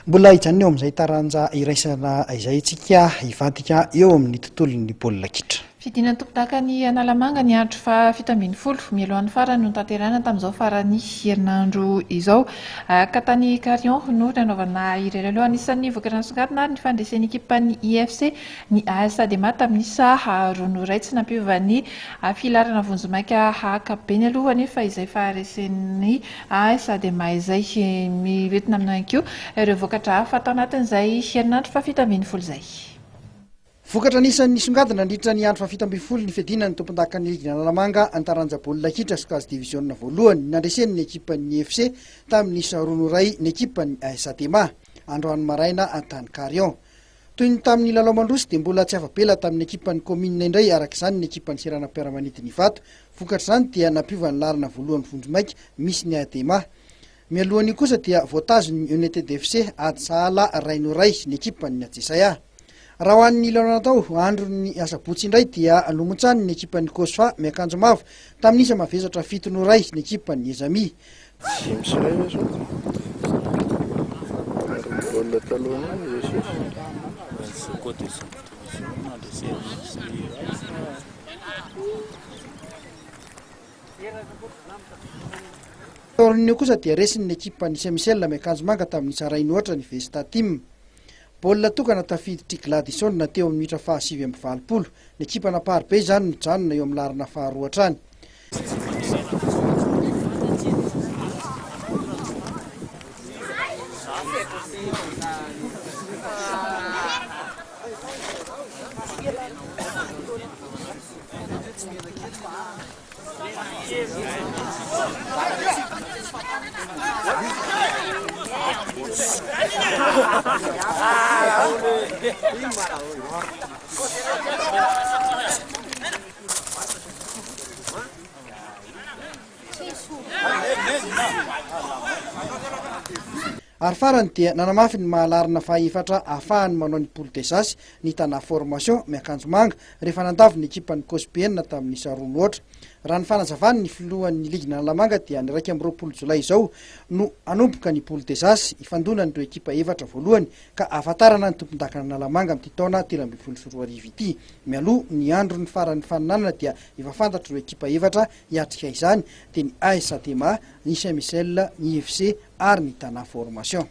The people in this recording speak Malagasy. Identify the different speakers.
Speaker 1: Mbola hijanona eo amin'izay taranja iraisana izay tsika hivadika eo amin'ny tontolon'ny baolina kitra.
Speaker 2: Fidinan'ny tompon-dakany Analamanga ny andro fa 17 mialohan'ny farany no tanterahina tamin'izao farany herinandro izao. Ka tany Karion no nanaovana irery aloha anisan'ny voaka nasongadina ary ny fandresen'ny ekipan'ny IFC ny AS Adema tamin'ny roa ray tsy nampiovan'ny filarana vonjomaika hakabeny aloha nefa izay faharesen'ny AS Adema izay mivetina amin'any koa ireo vokatra hafa tao anatin'izay herinandro fa 17 izay.
Speaker 1: Vokatra anisan'ny nisongadina nandritra ny andro fa 17 ny fiadinan'ny tompon-dakan'ny Ligue Analamanga an-taranja baolina kitra Skaz Division voalohany nandresen'ny ekipan'ny FC tamin'ny 2 ray ny ekipan'ny AS Adema androany maraina an-tany Karion. Toy ny tamin'ny lalao mandroso dia mbola tsy afa-bela tamin'ny ekipan'ny commune indray araka izany ny ekipan'ny Siranam-piaramanidiny Ivato. Vokatra izany dia nampiova ny lalina voalohany vonjomaika misy ny Adema. Mialohany kosa dia voatazo ny Unité d'FC ady sahala ray no ray ny ekipan'ny Atsesaya. Raha ho an'ny lalao natao andro ny asabotsy indray dia lomontsany ny ekipan'ny Kosfa miakanjo mavo tamin'ny isa mavesatra 7 ray ny ekipan'ny Ezami. Taoriny kosa dia resin'ny ekipan'ny Saint-Michel miakanjo manga tamin'ny Sarainy ohatra ny Vesta Team. Baolina tokana tafiditry Gladison teo amin'ny minitra faha 7:20. Ny ekipa Namparibe izany mijanona eo amin'ny larina faharoa hatrany. Ary farany dia nanamafy ny mahalarina fahaefatra ahafahany manao ny poule des as ny tana formation miakanjo manga rehefa nandavy ny ekipan'ny Kospienina tamin'ny 2-0. Raha ny fanazavany ny filohan'ny Ligue Analamanga dia ny 2 Jolay izao no anomboka ny poule des as ifandonan'ireo ekipa efatra voalohany ka ahafantarana ny tompon-dakana Analamanga amin'ity taona 2024 ity. Mialoha ny andro ny faran'ny faninanana dia efa fantatra ireo ekipa efatra hiatrika izany dia ny AS Adema, ny Saint-Michel, ny IFC ary ny Tana Formation.